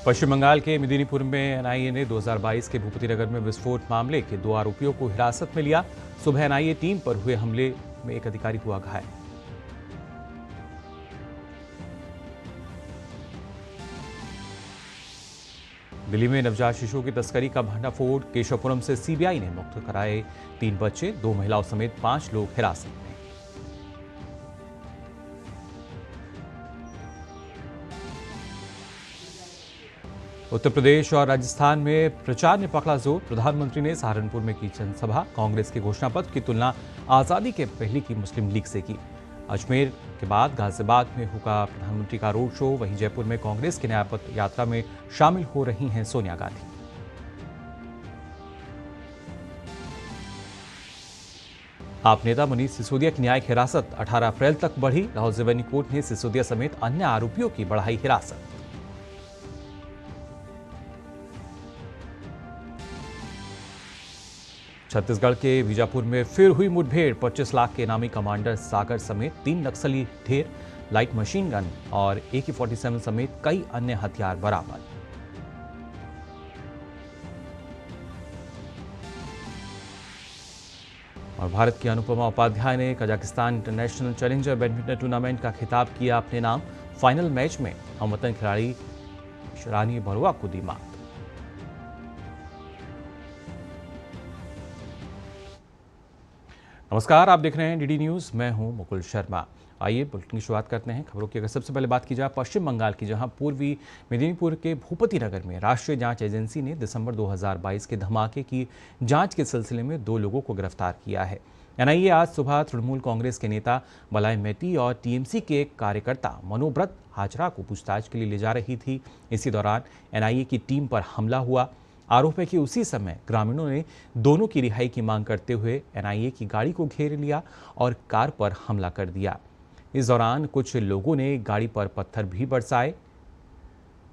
पश्चिम बंगाल के मेदिनीपुर में एनआईए ने 2022 के भूपति नगर में विस्फोट मामले के 2 आरोपियों को हिरासत में लिया। सुबह एनआईए टीम पर हुए हमले में एक अधिकारी हुआ घायल। दिल्ली में नवजात शिशुओं की तस्करी का भंडाफोड़। केशवपुरम से सीबीआई ने मुक्त कराए 3 बच्चे, 2 महिलाओं समेत 5 लोग हिरासत में। उत्तर प्रदेश और राजस्थान में प्रचार ने पकड़ा जोर। प्रधानमंत्री ने सहारनपुर में की जनसभा। कांग्रेस के घोषणा पत्र की तुलना आजादी के पहले की मुस्लिम लीग से की। अजमेर के बाद गाजियाबाद में होगा प्रधानमंत्री का रोड शो। वहीं जयपुर में कांग्रेस की न्यायपत्र यात्रा में शामिल हो रही हैं सोनिया गांधी। आप नेता मनीष सिसोदिया की न्यायिक हिरासत 18 अप्रैल तक बढ़ी। लाहौल रेवन्यू कोर्ट ने सिसोदिया समेत अन्य आरोपियों की बढ़ाई हिरासत। छत्तीसगढ़ के बीजापुर में फिर हुई मुठभेड़। 25 लाख के इनामी कमांडर सागर समेत 3 नक्सली ढेर, लाइट मशीन गन और AK-47 समेत कई अन्य हथियार बरामद। और भारत की अनुपमा उपाध्याय ने Kazakhstan international challenger badminton tournament का खिताब किया अपने नाम। फाइनल मैच में हमवतन खिलाड़ी शरानी बरुआ को दी मात। नमस्कार, आप देख रहे हैं डीडी न्यूज। मैं हूं मुकुल शर्मा। आइए बुलेटिन की शुरुआत करते हैं खबरों की। अगर सबसे पहले बात की जाए पश्चिम बंगाल की, जहां पूर्वी मेदिनीपुर के भूपति नगर में राष्ट्रीय जांच एजेंसी ने दिसंबर 2022 के धमाके की जांच के सिलसिले में 2 लोगों को गिरफ्तार किया है। एनआईए आज सुबह तृणमूल कांग्रेस के नेता बलाई मेटी और टीएमसी के एक कार्यकर्ता मनोब्रत हाजरा को पूछताछ के लिए ले जा रही थी। इसी दौरान एनआईए की टीम पर हमला हुआ। आरोप है कि उसी समय ग्रामीणों ने दोनों की रिहाई की मांग करते हुए एनआईए की गाड़ी को घेर लिया और कार पर हमला कर दिया। इस दौरान कुछ लोगों ने गाड़ी पर पत्थर भी बरसाए।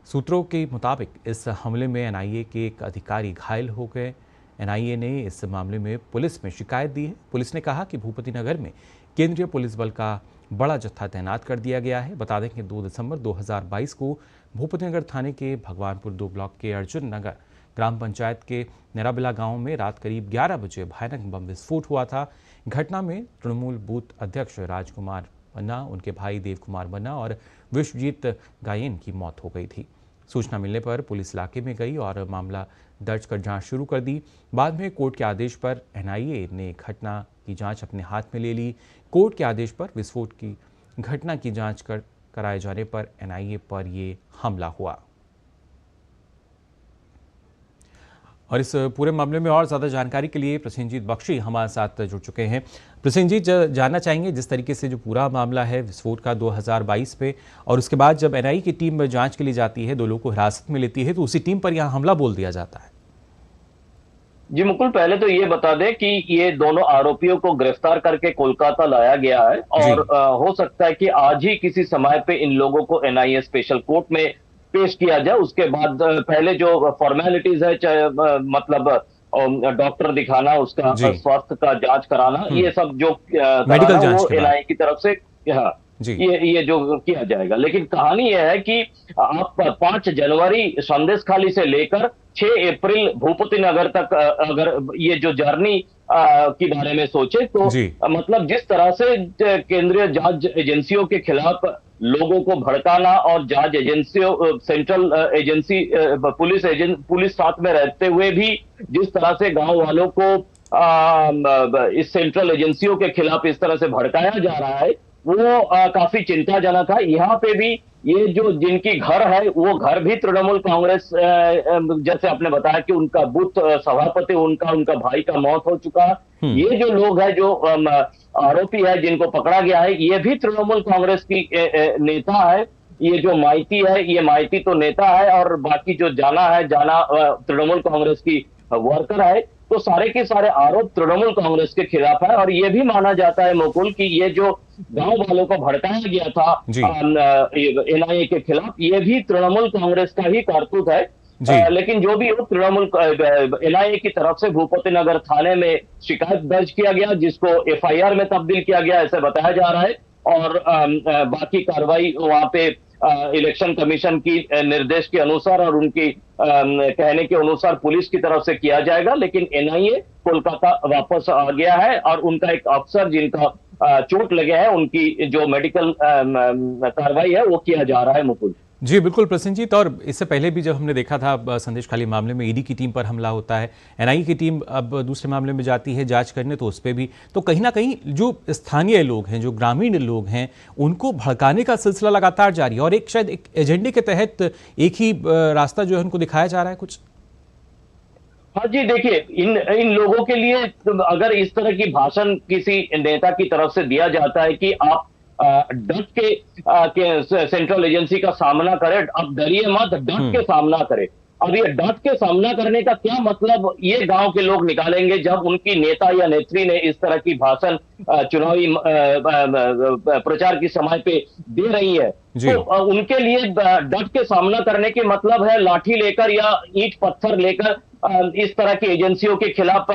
सूत्रों के मुताबिक इस हमले में एनआईए के एक अधिकारी घायल हो गए। एनआईए ने इस मामले में पुलिस में शिकायत दी है। पुलिस ने कहा कि भूपति नगर में केंद्रीय पुलिस बल का बड़ा जत्था तैनात कर दिया गया है। बता दें कि 2 दिसंबर 2022 को भूपति नगर थाने के भगवानपुर 2 ब्लॉक के अर्जुन नगर ग्राम पंचायत के नेराबिला गांव में रात करीब 11 बजे भयानक बम विस्फोट हुआ था। घटना में तृणमूल बूथ अध्यक्ष राजकुमार मन्ना, उनके भाई देव कुमार मन्ना और विश्वजीत गायन की मौत हो गई थी। सूचना मिलने पर पुलिस इलाके में गई और मामला दर्ज कर जांच शुरू कर दी। बाद में कोर्ट के आदेश पर एनआईए ने घटना की जांच अपने हाथ में ले ली। कोर्ट के आदेश पर विस्फोट की घटना की जांच कराए जाने पर एनआईए पर ये हमला हुआ। और इस पूरे मामले में और ज़्यादा जानकारी के लिए प्रसेनजीत बख्शी हमारे साथ जुड़ चुके हैं। प्रसेनजीत, जानना चाहेंगे जिस तरीके से जो पूरा मामला है विस्फोट का 2022 पे, और उसके बाद जब एनआईए की टीम जांच के लिए जाती है, 2 लोगों को हिरासत में लेती है, तो उसी टीम पर यहाँ हमला बोल दिया जाता है। जी मुकुल, पहले तो ये बता दें कि ये दोनों आरोपियों को गिरफ्तार करके कोलकाता लाया गया है और हो सकता है कि आज ही किसी समय पे इन लोगों को एनआईए स्पेशल कोर्ट में पेश किया जाए। उसके बाद पहले जो फॉर्मेलिटीज है, चाहे मतलब डॉक्टर दिखाना, उसका स्वास्थ्य का जांच कराना, ये सब जो मेडिकल जांच वो एनआईए की तरफ से ये जो किया जाएगा। लेकिन कहानी यह है कि आप 5 जनवरी संदेशखाली से लेकर 6 अप्रैल भूपति नगर तक अगर ये जो जर्नी के बारे में सोचे तो मतलब जिस तरह से केंद्रीय जांच एजेंसियों के खिलाफ लोगों को भड़काना और जांच एजेंसियों, सेंट्रल एजेंसी, पुलिस साथ में रहते हुए भी जिस तरह से गांव वालों को इस सेंट्रल एजेंसियों के खिलाफ इस तरह से भड़काया जा रहा है, वो काफी चिंताजनक है। यहाँ पे भी ये जो जिनकी घर है वो घर भी तृणमूल कांग्रेस, जैसे आपने बताया कि उनका बूथ सभापति, उनका भाई का मौत हो चुका है। ये जो लोग है, जो आरोपी है जिनको पकड़ा गया है, ये भी तृणमूल कांग्रेस की नेता है। ये जो माइती है, ये माइती तो नेता है और बाकी जो जाना तृणमूल कांग्रेस की वर्कर है। तो सारे के सारे आरोप तृणमूल कांग्रेस के खिलाफ है और ये भी माना जाता है मुकुल कि ये जो गांव वालों को भड़काया गया था एनआईए के खिलाफ, ये भी तृणमूल कांग्रेस का ही कारतूस है। लेकिन जो भी हो, तृणमूल एनआईए की तरफ से भूपति नगर थाने में शिकायत दर्ज किया गया, जिसको एफआईआर में तब्दील किया गया, ऐसे बताया जा रहा है। और बाकी कार्रवाई वहां पे इलेक्शन कमीशन की निर्देश के अनुसार और उनकी कहने के अनुसार पुलिस की तरफ से किया जाएगा। लेकिन एनआईए कोलकाता वापस आ गया है और उनका एक अफसर जिनका चोट लगे है, उनकी जो मेडिकल कार्रवाई है वो किया जा रहा है। मुकुल जी बिल्कुल प्रसन्नजीत, और इससे पहले भी जब हमने देखा था संदेश खाली मामले में ईडी की टीम पर हमला होता है, एनआईए की टीम अब दूसरे मामले में जाती है जांच करने, तो उस पर भी तो कहीं ना कहीं जो स्थानीय लोग हैं, जो ग्रामीण लोग हैं, उनको भड़काने का सिलसिला लगातार जारी है और एक शायद एक एजेंडे के तहत एक ही रास्ता जो है उनको दिखाया जा रहा है कुछ। हाँ जी, देखिए इन लोगों के लिए अगर इस तरह की भाषण किसी नेता की तरफ से दिया जाता है कि आप डट के सेंट्रल एजेंसी का सामना करें, अब डरिए मत, डट के सामना करें। अब ये डट के सामना करने का क्या मतलब ये गांव के लोग निकालेंगे जब उनकी नेता या नेत्री ने इस तरह की भाषण चुनावी प्रचार की समय पे दे रही है। तो उनके लिए डट के सामना करने के मतलब है लाठी लेकर या ईंट पत्थर लेकर इस तरह की एजेंसियों के खिलाफ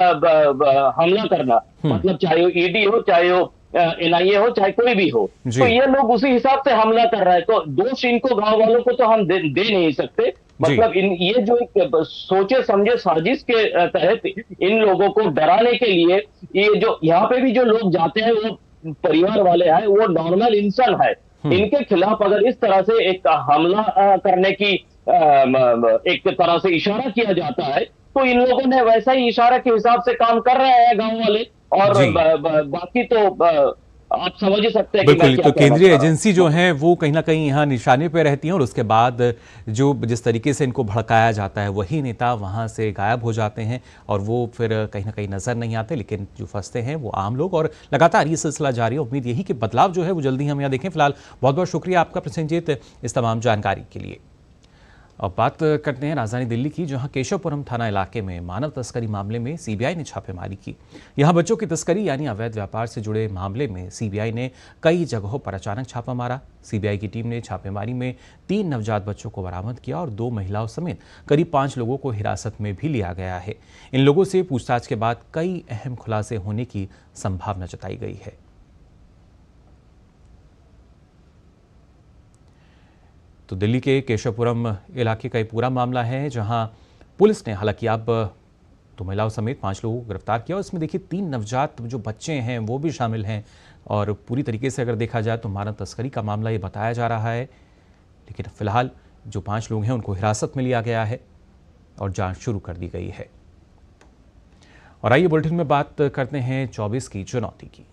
हमला करना। मतलब चाहे वो ईडी हो, चाहे वो एनआईए हो, चाहे कोई भी हो, तो ये लोग उसी हिसाब से हमला कर रहा है। तो दोष इनको गांव वालों को तो हम दे नहीं सकते। मतलब ये जो एक सोचे समझे साजिश के तहत इन लोगों को डराने के लिए, ये जो यहाँ पे भी जो लोग जाते हैं वो परिवार वाले हैं, वो नॉर्मल इंसान है। इनके खिलाफ अगर इस तरह से एक हमला करने की एक तरह से इशारा किया जाता है, तो इन लोगों ने वैसा ही इशारा के हिसाब से काम कर रहे हैं गांव वाले। और बाकी तो आप समझ ही सकते हैं। बिल्कुल, तो केंद्रीय एजेंसी जो है वो कहीं ना कहीं यहाँ निशाने पे रहती हैं और उसके बाद जो जिस तरीके से इनको भड़काया जाता है वही नेता वहाँ से गायब हो जाते हैं और वो फिर कहीं ना कहीं नजर नहीं आते, लेकिन जो फंसते हैं वो आम लोग। और लगातार ये सिलसिला जारी है। उम्मीद यही कि बदलाव जो है वो जल्दी हम यहाँ देखें। फिलहाल बहुत बहुत शुक्रिया आपका प्रसन्नजीत इस तमाम जानकारी के लिए। अब बात करते हैं राजधानी दिल्ली की, जहां केशवपुरम थाना इलाके में मानव तस्करी मामले में सीबीआई ने छापेमारी की। यहां बच्चों की तस्करी यानी अवैध व्यापार से जुड़े मामले में सीबीआई ने कई जगहों पर अचानक छापा मारा। सीबीआई की टीम ने छापेमारी में 3 नवजात बच्चों को बरामद किया और 2 महिलाओं समेत करीब 5 लोगों को हिरासत में भी लिया गया है। इन लोगों से पूछताछ के बाद कई अहम खुलासे होने की संभावना जताई गई है। तो दिल्ली के केशवपुरम इलाके का ये पूरा मामला है, जहां पुलिस ने हालांकि अब 2 महिलाओं समेत 5 लोगों को गिरफ्तार किया और इसमें देखिए 3 नवजात जो बच्चे हैं वो भी शामिल हैं। और पूरी तरीके से अगर देखा जाए तो मानव तस्करी का मामला ये बताया जा रहा है। लेकिन फिलहाल जो 5 लोग हैं उनको हिरासत में लिया गया है और जांच शुरू कर दी गई है। और आइए बुलेटिन में बात करते हैं 24 की चुनौती की।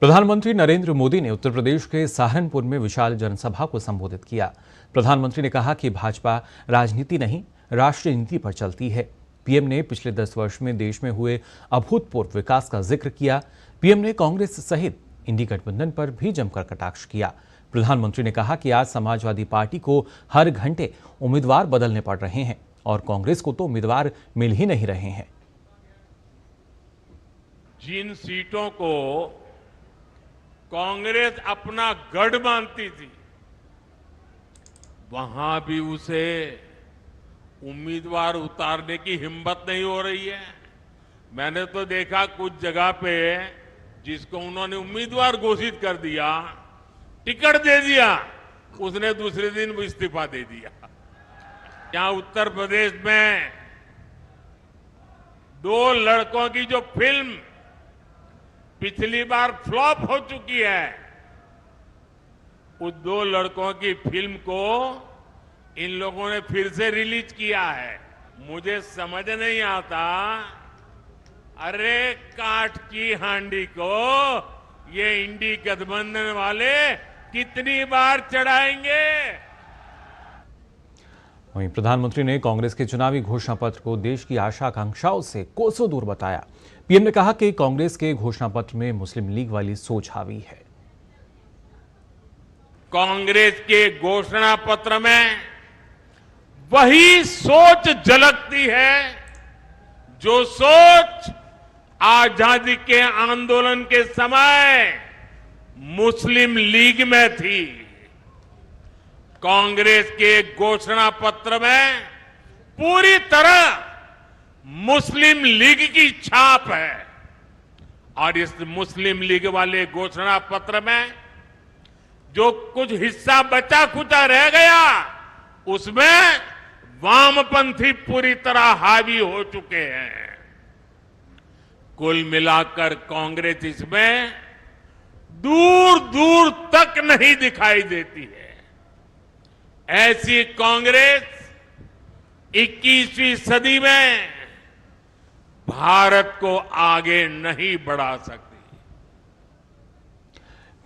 प्रधानमंत्री नरेंद्र मोदी ने उत्तर प्रदेश के सहारनपुर में विशाल जनसभा को संबोधित किया। प्रधानमंत्री ने कहा कि भाजपा राजनीति नहीं, राष्ट्रीय नीति पर चलती है। पीएम ने पिछले 10 वर्ष में देश में हुए अभूतपूर्व विकास का जिक्र किया। पीएम ने कांग्रेस सहित इंडी गठबंधन पर भी जमकर कटाक्ष किया। प्रधानमंत्री ने कहा कि आज समाजवादी पार्टी को हर घंटे उम्मीदवार बदलने पड़ रहे हैं और कांग्रेस को तो उम्मीदवार मिल ही नहीं रहे हैं। जिन सीटों को कांग्रेस अपना गढ़ मानती थी, वहां भी उसे उम्मीदवार उतारने की हिम्मत नहीं हो रही है। मैंने तो देखा कुछ जगह पे जिसको उन्होंने उम्मीदवार घोषित कर दिया, टिकट दे दिया, उसने दूसरे दिन वो इस्तीफा दे दिया। यहां उत्तर प्रदेश में 2 लड़कों की जो फिल्म पिछली बार फ्लॉप हो चुकी है, उस 2 लड़कों की फिल्म को इन लोगों ने फिर से रिलीज किया है। मुझे समझ नहीं आता, अरे काठ की हांडी को ये इंडी गठबंधन वाले कितनी बार चढ़ाएंगे। वहीं प्रधानमंत्री ने कांग्रेस के चुनावी घोषणा पत्र को देश की आशा आकांक्षाओं से कोसों दूर बताया। पीएम ने कहा कि कांग्रेस के घोषणा पत्र में मुस्लिम लीग वाली सोच हावी है। कांग्रेस के घोषणा पत्र में वही सोच झलकती है जो सोच आजादी के आंदोलन के समय मुस्लिम लीग में थी। कांग्रेस के घोषणा पत्र में पूरी तरह मुस्लिम लीग की छाप है और इस मुस्लिम लीग वाले घोषणा पत्र में जो कुछ हिस्सा बचा खुचा रह गया उसमें वामपंथी पूरी तरह हावी हो चुके हैं। कुल मिलाकर कांग्रेस इसमें दूर दूर तक नहीं दिखाई देती है। ऐसी कांग्रेस 21वीं सदी में भारत को आगे नहीं बढ़ा सकती।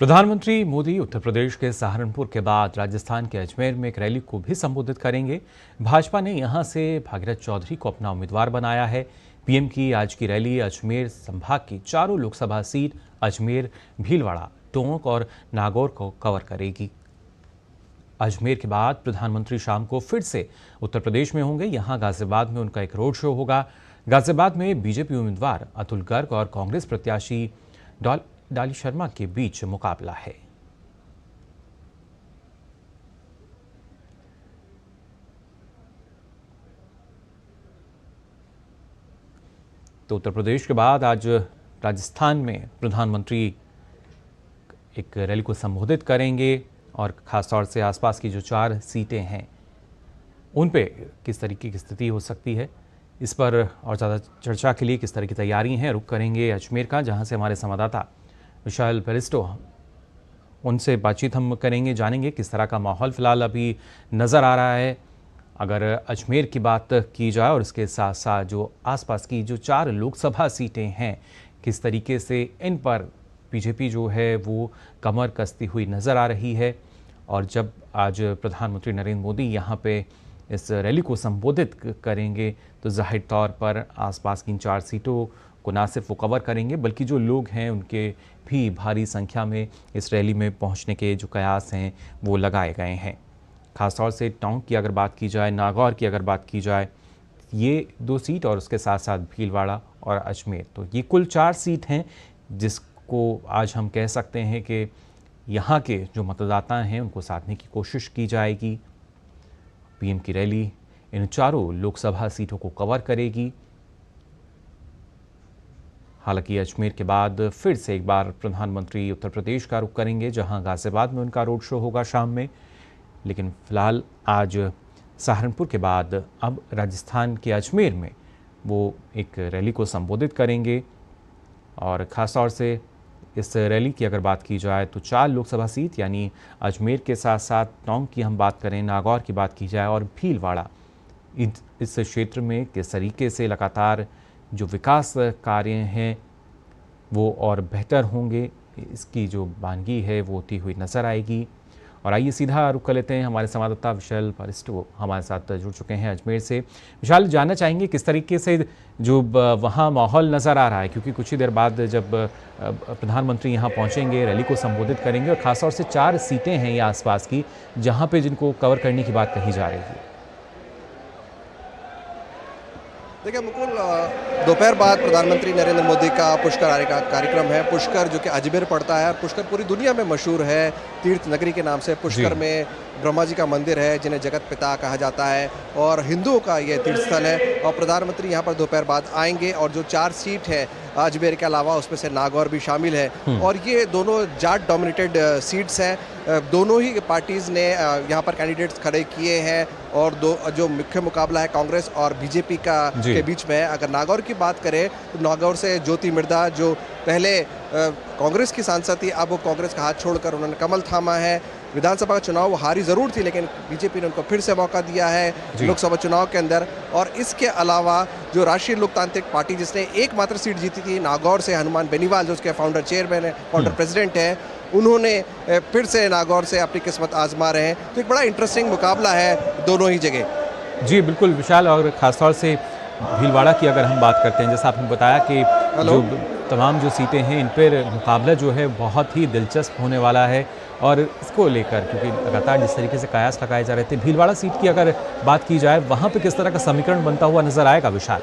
प्रधानमंत्री मोदी उत्तर प्रदेश के सहारनपुर के बाद राजस्थान के अजमेर में एक रैली को भी संबोधित करेंगे। भाजपा ने यहां से भागीरथ चौधरी को अपना उम्मीदवार बनाया है। पीएम की आज की रैली अजमेर संभाग की चारों लोकसभा सीट अजमेर, भीलवाड़ा, टोंक और नागौर को कवर करेगी। अजमेर के बाद प्रधानमंत्री शाम को फिर से उत्तर प्रदेश में होंगे। यहां गाजियाबाद में उनका एक रोड शो होगा। गाजियाबाद में बीजेपी उम्मीदवार अतुल गर्ग और कांग्रेस प्रत्याशी डॉली शर्मा के बीच मुकाबला है। तो उत्तर प्रदेश के बाद आज राजस्थान में प्रधानमंत्री एक रैली को संबोधित करेंगे और खासतौर से आसपास की जो 4 सीटें हैं उन पे किस तरीके की स्थिति हो सकती है, इस पर और ज़्यादा चर्चा के लिए किस तरह की तैयारी हैं, रुख करेंगे अजमेर का, जहां से हमारे संवाददाता विशाल पेरिस्टो, उनसे बातचीत हम करेंगे, जानेंगे किस तरह का माहौल फिलहाल अभी नज़र आ रहा है। अगर अजमेर की बात की जाए और इसके साथ साथ जो आसपास की जो 4 लोकसभा सीटें हैं, किस तरीके से इन पर बीजेपी जो है वो कमर कसती हुई नज़र आ रही है। और जब आज प्रधानमंत्री नरेंद्र मोदी यहाँ पे इस रैली को संबोधित करेंगे तो जाहिर तौर पर आसपास की इन 4 सीटों को ना सिर्फ वो कवर करेंगे बल्कि जो लोग हैं उनके भी भारी संख्या में इस रैली में पहुंचने के जो कयास हैं वो लगाए गए हैं। खासतौर से टोंक की अगर बात की जाए, नागौर की अगर बात की जाए, ये 2 सीट और उसके साथ साथ भीलवाड़ा और अजमेर, तो ये कुल 4 सीट हैं जिसको आज हम कह सकते हैं कि यहाँ के जो मतदाता हैं उनको साधने की कोशिश की जाएगी। पीएम की रैली इन चारों लोकसभा सीटों को कवर करेगी। हालांकि अजमेर के बाद फिर से एक बार प्रधानमंत्री उत्तर प्रदेश का रुख करेंगे, जहां गाजियाबाद में उनका रोड शो होगा शाम में। लेकिन फिलहाल आज सहारनपुर के बाद अब राजस्थान के अजमेर में वो एक रैली को संबोधित करेंगे। और ख़ासतौर से इस रैली की अगर बात की जाए तो 4 लोकसभा सीट यानी अजमेर के साथ साथ टोंक की हम बात करें, नागौर की बात की जाए और भीलवाड़ा, इस क्षेत्र में किस तरीके से लगातार जो विकास कार्य हैं वो और बेहतर होंगे, इसकी जो बानगी है वो होती हुई नज़र आएगी। और आइए सीधा रुक कर लेते हैं, हमारे संवाददाता विशाल पेरिस्टो हमारे साथ जुड़ चुके हैं अजमेर से। विशाल, जानना चाहेंगे किस तरीके से जो वहाँ माहौल नज़र आ रहा है, क्योंकि कुछ ही देर बाद जब प्रधानमंत्री यहाँ पहुँचेंगे, रैली को संबोधित करेंगे और ख़ासतौर से 4 सीटें हैं ये आसपास की जहाँ पे जिनको कवर करने की बात कही जा रही है। देखिए मुकुल, दोपहर बाद प्रधानमंत्री नरेंद्र मोदी का पुष्कर आने का कार्यक्रम है। पुष्कर जो कि अजमेर पड़ता है, पुष्कर पूरी दुनिया में मशहूर है, तीर्थ नगरी के नाम से। पुष्कर में ब्रह्मा जी का मंदिर है जिन्हें जगत पिता कहा जाता है और हिंदुओं का ये तीर्थ स्थल है। और प्रधानमंत्री यहाँ पर दोपहर बाद आएंगे और जो 4 सीट है अजमेर के अलावा उसमें से नागौर भी शामिल है और ये दोनों जाट डोमिनेटेड सीट्स हैं। दोनों ही पार्टीज़ ने यहाँ पर कैंडिडेट्स खड़े किए हैं और जो मुख्य मुकाबला है कांग्रेस और बीजेपी के बीच में है। अगर नागौर की बात करें तो नागौर से ज्योति मिर्धा जो पहले कांग्रेस की सांसद थी, अब वो कांग्रेस का हाथ छोड़कर उन्होंने कमल थामा है। विधानसभा का चुनाव वो हारी ज़रूर थी लेकिन बीजेपी ने उनको फिर से मौका दिया है लोकसभा चुनाव के अंदर। और इसके अलावा जो राष्ट्रीय लोकतांत्रिक पार्टी जिसने एकमात्र सीट जीती थी नागौर से, हनुमान बेनीवाल जो उसके फाउंडर चेयरमैन है, फाउंडर प्रेसिडेंट है, उन्होंने फिर से नागौर से अपनी किस्मत आजमा रहे हैं। तो एक बड़ा इंटरेस्टिंग मुकाबला है दोनों ही जगह। जी बिल्कुल विशाल, और ख़ासतौर से भीलवाड़ा की अगर हम बात करते हैं, जैसा आपने बताया कि जो तमाम जो सीटें हैं इन पर मुकाबला जो है बहुत ही दिलचस्प होने वाला है। और इसको लेकर क्योंकि लगातार जिस तरीके से कयास लगाए जा रहे थे, भीलवाड़ा सीट की अगर बात की जाए वहाँ पे किस तरह का समीकरण बनता हुआ नजर आएगा विशाल?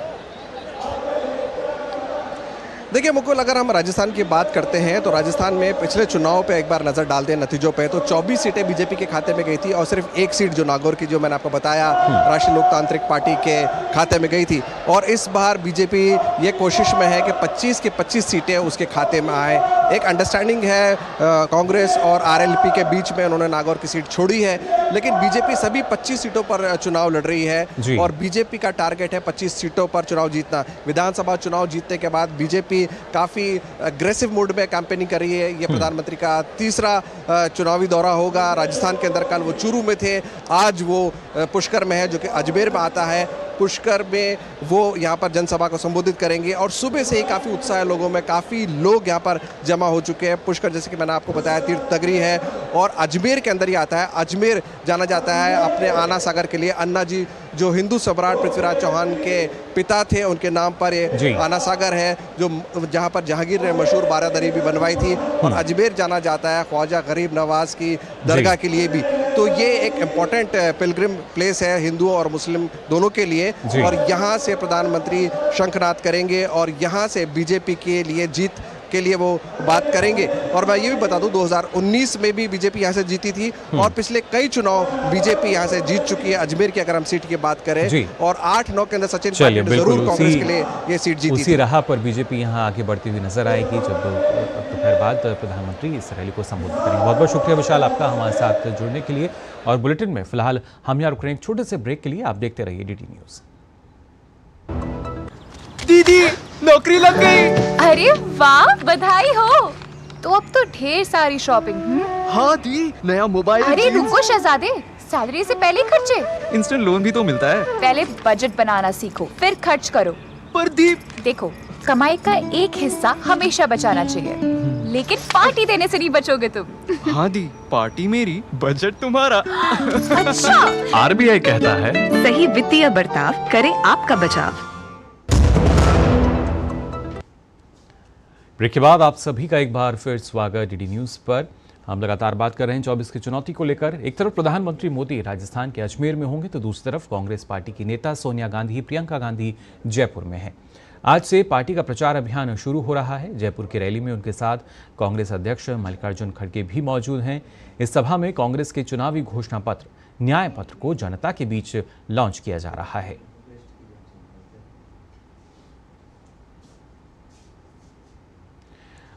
देखिए मुकुल, अगर हम राजस्थान की बात करते हैं तो राजस्थान में पिछले चुनाव पे एक बार नजर डालते हैं नतीजों पे, तो 24 सीटें बीजेपी के खाते में गई थी और सिर्फ एक सीट जो नागौर की, जो मैंने आपको बताया, राष्ट्रीय लोकतांत्रिक पार्टी के खाते में गई थी। और इस बार बीजेपी ये कोशिश में है कि 25 की 25 सीटें उसके खाते में आए। एक अंडरस्टैंडिंग है कांग्रेस और आरएलपी के बीच में, उन्होंने नागौर की सीट छोड़ी है, लेकिन बीजेपी सभी 25 सीटों पर चुनाव लड़ रही है और बीजेपी का टारगेट है 25 सीटों पर चुनाव जीतना। विधानसभा चुनाव जीतने के बाद बीजेपी काफी अग्रेसिव मूड में कैंपेनिंग कर रही है। ये प्रधानमंत्री का तीसरा चुनावी दौरा होगा। राजस्थान के अंदर कल वो चूरू में थे, आज वो पुष्कर में है जो कि अजमेर में आता है। पुष्कर में वो यहाँ पर जनसभा को संबोधित करेंगे और सुबह से ही काफ़ी उत्साह है लोगों में, काफ़ी लोग यहाँ पर जमा हो चुके हैं। पुष्कर जैसे कि मैंने आपको बताया तीर्थ नगरी है और अजमेर के अंदर ही आता है। अजमेर जाना जाता है अपने आना सागर के लिए। अन्ना जी जो हिंदू सम्राट पृथ्वीराज चौहान के पिता थे, उनके नाम पर ये आना सागर है, जो जहाँ पर जहांगीर ने मशहूर बारादरी भी बनवाई थी। और अजमेर जाना जाता है ख्वाजा गरीब नवाज की दरगाह के लिए भी। तो ये एक इम्पॉर्टेंट पिलग्रिम प्लेस है हिंदुओं और मुस्लिम दोनों के लिए। और यहाँ से प्रधानमंत्री शंखनाद करेंगे और यहाँ से बीजेपी के लिए जीत के लिए वो बात करेंगे। और मैं ये भी बता दूं 2019 में भी बीजेपी यहाँ से जीती थी और पिछले कई चुनाव बीजेपी यहाँ से जीत चुकी है। अजमेर की अगर हम सीट की बात करें और 8-9 के अंदर सचिन पायलट ने जरूर कांग्रेस के लिए ये सीट जीती थी। उसी राह पर बीजेपी यहाँ आगे बढ़ती हुई नजर आएगी जब दोपहर बाद प्रधानमंत्री इस रैली को संबोधित करेंगे। बहुत बहुत शुक्रिया विशाल आपका हमारे साथ जुड़ने के लिए। और बुलेटिन में फिलहाल हम यहाँ रुक रहे हैं छोटे से ब्रेक के लिए। आप देखते रहिए DD न्यूज। दीदी नौकरी लग गई। अरे वाह, बधाई हो। तो अब तो ढेर सारी शॉपिंग। हाँ दी, नया मोबाइल। अरे रुको शहजादे, सैलरी से पहले खर्चे। इंस्टेंट लोन भी तो मिलता है। पहले बजट बनाना सीखो, फिर खर्च करो। पर दी देखो, कमाई का एक हिस्सा हमेशा बचाना चाहिए, लेकिन पार्टी देने से नहीं बचोगे तुम। हाँ दी, पार्टी मेरी, बजट तुम्हारा। अच्छा। RBI कहता है सही वित्तीय बर्ताव करे आपका बचाव। ब्रेक के बाद आप सभी का एक बार फिर स्वागत DD न्यूज पर। हम लगातार बात कर रहे हैं 24 की चुनौती को लेकर। एक तरफ प्रधानमंत्री मोदी राजस्थान के अजमेर में होंगे तो दूसरी तरफ कांग्रेस पार्टी की नेता सोनिया गांधी, प्रियंका गांधी जयपुर में हैं। आज से पार्टी का प्रचार अभियान शुरू हो रहा है। जयपुर की रैली में उनके साथ कांग्रेस अध्यक्ष मल्लिकार्जुन खड़गे भी मौजूद हैं। इस सभा में कांग्रेस के चुनावी घोषणा पत्र न्याय पत्र को जनता के बीच लॉन्च किया जा रहा है।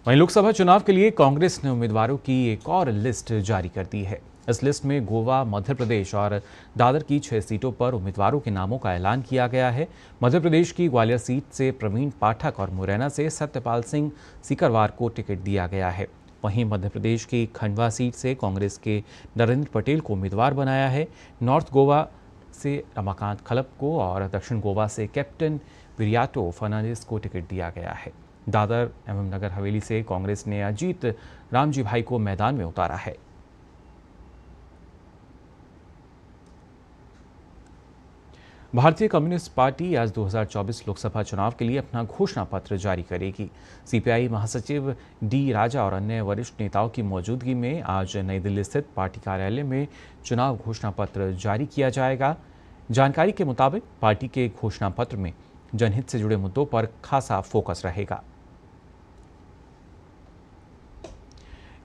वहीं लोकसभा चुनाव के लिए कांग्रेस ने उम्मीदवारों की एक और लिस्ट जारी कर दी है। इस लिस्ट में गोवा, मध्य प्रदेश और दादर की 6 सीटों पर उम्मीदवारों के नामों का ऐलान किया गया है। मध्य प्रदेश की ग्वालियर सीट से प्रवीण पाठक और मुरैना से सत्यपाल सिंह सीकरवार को टिकट दिया गया है। वहीं मध्य प्रदेश की खंडवा सीट से कांग्रेस के नरेंद्र पटेल को उम्मीदवार बनाया है। नॉर्थ गोवा से रमाकांत खलप को और दक्षिण गोवा से कैप्टन विरियाटो फर्नांडिस को टिकट दिया गया है। दादर एवं नगर हवेली से कांग्रेस ने अजीत रामजी भाई को मैदान में उतारा है। भारतीय कम्युनिस्ट पार्टी आज 2024 लोकसभा चुनाव के लिए अपना घोषणा पत्र जारी करेगी। CPI महासचिव D राजा और अन्य वरिष्ठ नेताओं की मौजूदगी में आज नई दिल्ली स्थित पार्टी कार्यालय में चुनाव घोषणा पत्र जारी किया जाएगा। जानकारी के मुताबिक पार्टी के घोषणा पत्र में जनहित से जुड़े मुद्दों पर खासा फोकस रहेगा।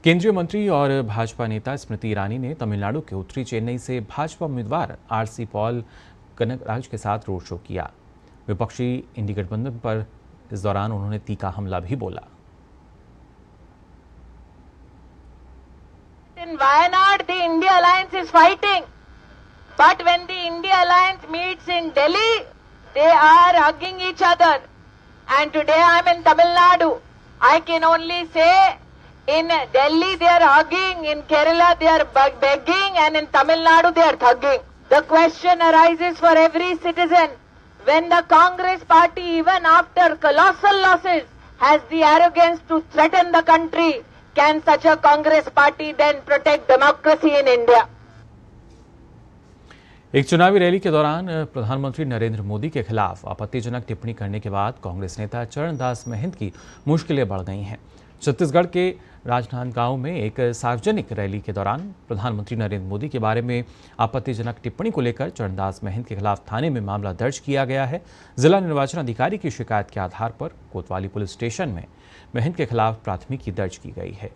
केंद्रीय मंत्री और भाजपा नेता स्मृति ईरानी ने तमिलनाडु के उत्तरी चेन्नई से भाजपा उम्मीदवार RC पॉल कनकराज के साथ रोड शो किया। विपक्षी इंडी गठबंधन पर इस दौरान उन्होंने तीखा हमला भी बोला। In Wayanad, the India Alliance is fighting, but when the India Alliance meets in Delhi, they are hugging each other. And today I am in Tamil Nadu. I can only say, in Delhi they are hugging, in Kerala they are begging, and in Tamil Nadu they are thugging. The question arises for every citizen, when the Congress party, even after colossal losses, has the arrogance to threaten the country, can such a Congress party then protect democracy in India? एक चुनावी rally के दौरान प्रधानमंत्री नरेंद्र मोदी के खिलाफ आपत्तिजनक टिप्पणी करने के बाद कांग्रेस नेता चरणदास महंत की मुश्किलें बढ़ गई हैं। छत्तीसगढ़ के राजनांदगांव में एक सार्वजनिक रैली के दौरान प्रधानमंत्री नरेंद्र मोदी के बारे में आपत्तिजनक टिप्पणी को लेकर चरणदास महंत के खिलाफ थाने में मामला दर्ज किया गया है। जिला निर्वाचन अधिकारी की शिकायत के आधार पर कोतवाली पुलिस स्टेशन में महंत के खिलाफ प्राथमिकी दर्ज की गई है।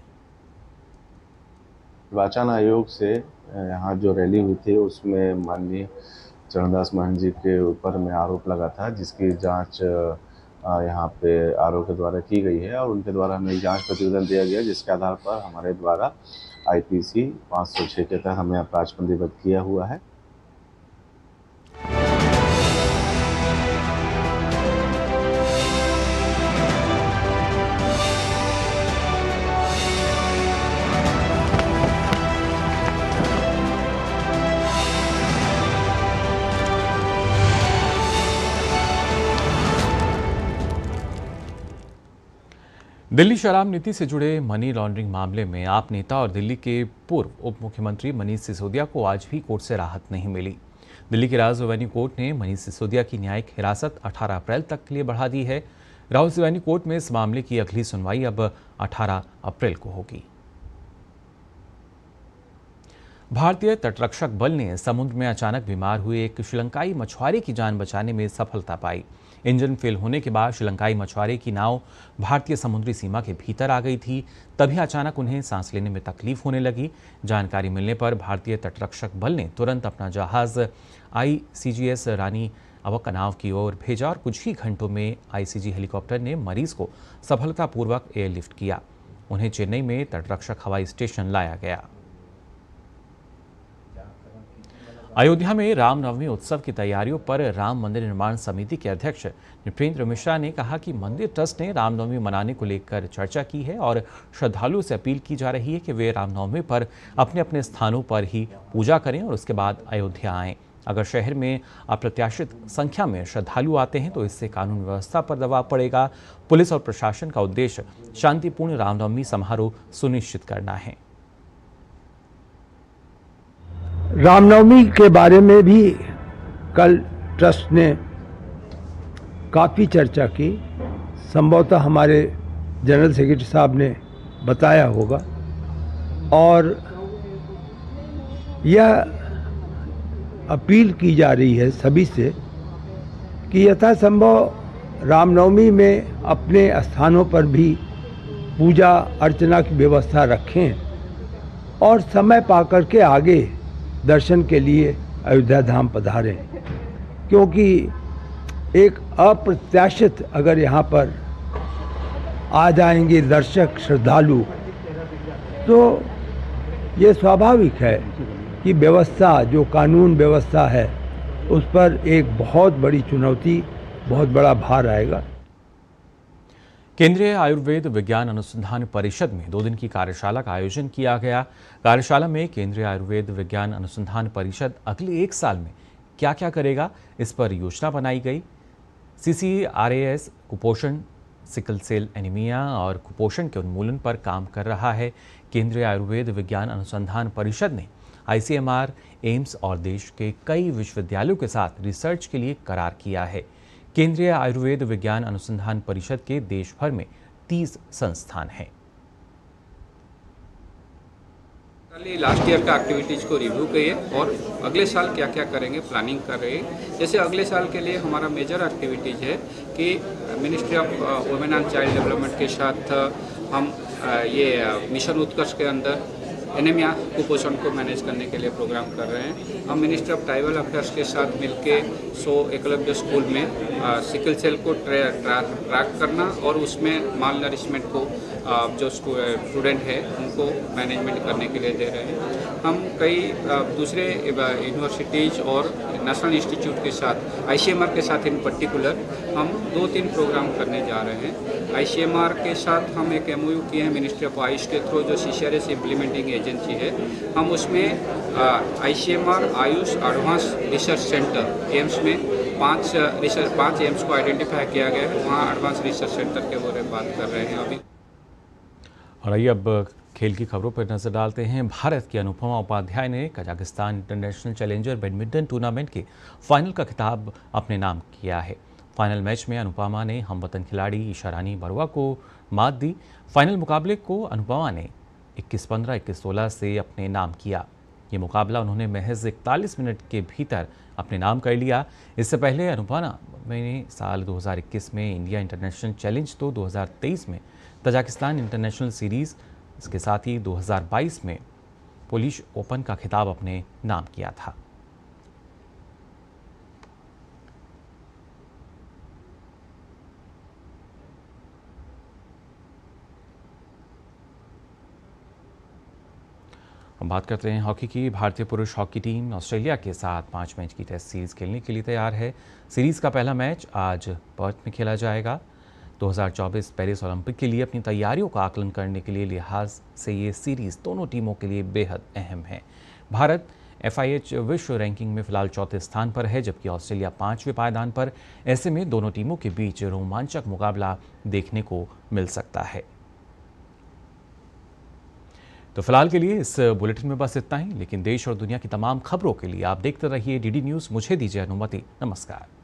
निर्वाचन आयोग से यहाँ जो रैली हुई थी उसमें माननीय चरणदास महंत जी के ऊपर में आरोप लगा था, जिसकी जांच यहाँ पे आरोप के द्वारा की गई है और उनके द्वारा हमें जांच प्रतिवेदन दिया गया, जिसके आधार पर हमारे द्वारा IPC 506 के तहत हमें अपराध पंजीबद्ध किया हुआ है। दिल्ली शराब नीति से जुड़े मनी लॉन्ड्रिंग मामले में आप नेता और दिल्ली के पूर्व उप मुख्यमंत्री मनीष सिसोदिया को आज भी कोर्ट से राहत नहीं मिली। दिल्ली की राउस एवेन्यू कोर्ट ने मनीष सिसोदिया की न्यायिक हिरासत 18 अप्रैल तक के लिए बढ़ा दी है। राउस एवेन्यू कोर्ट में इस मामले की अगली सुनवाई अब 18 अप्रैल को होगी। भारतीय तटरक्षक बल ने समुद्र में अचानक बीमार हुए एक श्रीलंकाई मछुआरे की जान बचाने में सफलता पाई। इंजन फेल होने के बाद श्रीलंकाई मछुआरे की नाव भारतीय समुद्री सीमा के भीतर आ गई थी। तभी अचानक उन्हें सांस लेने में तकलीफ होने लगी। जानकारी मिलने पर भारतीय तटरक्षक बल ने तुरंत अपना जहाज ICGS रानी अवकनाव की ओर भेजा और कुछ ही घंटों में ICG हेलीकॉप्टर ने मरीज को सफलतापूर्वक एयरलिफ्ट किया। उन्हें चेन्नई में तटरक्षक हवाई स्टेशन लाया गया। अयोध्या में रामनवमी उत्सव की तैयारियों पर राम मंदिर निर्माण समिति के अध्यक्ष नृपेंद्र मिश्रा ने कहा कि मंदिर ट्रस्ट ने रामनवमी मनाने को लेकर चर्चा की है और श्रद्धालुओं से अपील की जा रही है कि वे रामनवमी पर अपने अपने स्थानों पर ही पूजा करें और उसके बाद अयोध्या आएं। अगर शहर में अप्रत्याशित संख्या में श्रद्धालु आते हैं तो इससे कानून व्यवस्था पर दबाव पड़ेगा। पुलिस और प्रशासन का उद्देश्य शांतिपूर्ण रामनवमी समारोह सुनिश्चित करना है। रामनवमी के बारे में भी कल ट्रस्ट ने काफ़ी चर्चा की। संभवतः हमारे जनरल सेक्रेटरी साहब ने बताया होगा और यह अपील की जा रही है सभी से कि यथासंभव रामनवमी में अपने स्थानों पर भी पूजा अर्चना की व्यवस्था रखें और समय पाकर के आगे दर्शन के लिए अयोध्या धाम पधारें, क्योंकि एक अप्रत्याशित अगर यहाँ पर आ जाएंगे दर्शक श्रद्धालु तो ये स्वाभाविक है कि व्यवस्था जो कानून व्यवस्था है उस पर एक बहुत बड़ी चुनौती, बहुत बड़ा भार आएगा। केंद्रीय आयुर्वेद विज्ञान अनुसंधान परिषद में 2 दिन की कार्यशाला का आयोजन किया गया। कार्यशाला में केंद्रीय आयुर्वेद विज्ञान अनुसंधान परिषद अगले 1 साल में क्या क्या करेगा, इस पर योजना बनाई गई। CCRAS कुपोषण, सिकल सेल एनीमिया और कुपोषण के उन्मूलन पर काम कर रहा है। केंद्रीय आयुर्वेद विज्ञान अनुसंधान परिषद ने ICMR, एम्स और देश के कई विश्वविद्यालयों के साथ रिसर्च के लिए करार किया है। केंद्रीय आयुर्वेद विज्ञान अनुसंधान परिषद के देश भर में 30 संस्थान हैं। लास्ट ईयर का एक्टिविटीज़ को रिव्यू किए और अगले साल क्या क्या करेंगे प्लानिंग कर रहे हैं। जैसे अगले साल के लिए हमारा मेजर एक्टिविटीज़ है कि ministry of women and child development के साथ हम ये मिशन उत्कर्ष के अंदर एनीमिया कुपोषण को मैनेज करने के लिए प्रोग्राम कर रहे हैं। हम मिनिस्ट्री ऑफ ट्राइबल अफेयर्स के साथ मिलके 100 एकलव्य स्कूल में सिकल सेल को ट्रैक करना और उसमें माल नरिशमेंट को जो स्टूडेंट है उनको मैनेजमेंट करने के लिए दे रहे हैं। हम कई दूसरे यूनिवर्सिटीज़ और नेशनल इंस्टीट्यूट के साथ ICMR के साथ इन पर्टिकुलर हम 2-3 प्रोग्राम करने जा रहे हैं। ICMR के साथ हम एक MOU किए हैं मिनिस्ट्री ऑफ आयुष के थ्रू, जो CCRAS इम्प्लीमेंटिंग एजेंसी है। हम उसमें ICMR Ayush advance research centre AIIMS में 5 एम्स को आइडेंटिफाई किया गया है, वहाँ एडवांस रिसर्च सेंटर के बारे में बात कर रहे हैं अभी। और आइए अब खेल की खबरों पर नजर डालते हैं। भारत की अनुपमा उपाध्याय ने Kazakhstan international challenger badminton tournament के फाइनल का खिताब अपने नाम किया है। फाइनल मैच में अनुपमा ने हमवतन खिलाड़ी ईशा रानी बरुआ को मात दी। फाइनल मुकाबले को अनुपमा ने 21-15, 21-16 से अपने नाम किया। ये मुकाबला उन्होंने महज 41 मिनट के भीतर अपने नाम कर लिया। इससे पहले अनुपमा ने साल 2021 में इंडिया इंटरनेशनल चैलेंज, तो 2023 में तजाकिस्तान इंटरनेशनल सीरीज, इसके साथ ही 2022 में पोलिश ओपन का खिताब अपने नाम किया था। हम बात करते हैं हॉकी की। भारतीय पुरुष हॉकी टीम ऑस्ट्रेलिया के साथ 5 मैच की टेस्ट सीरीज खेलने के लिए तैयार है। सीरीज का पहला मैच आज पर्थ में खेला जाएगा। 2024 पेरिस ओलंपिक के लिए अपनी तैयारियों का आकलन करने के लिए लिहाज से ये सीरीज दोनों टीमों के लिए बेहद अहम है। भारत FIH विश्व रैंकिंग में फिलहाल 4थे स्थान पर है, जबकि ऑस्ट्रेलिया 5वें पायदान पर। ऐसे में दोनों टीमों के बीच रोमांचक मुकाबला देखने को मिल सकता है। तो फिलहाल के लिए इस बुलेटिन में बस इतना ही, लेकिन देश और दुनिया की तमाम खबरों के लिए आप देखते रहिए DD न्यूज़। मुझे दीजिए अनुमति। नमस्कार।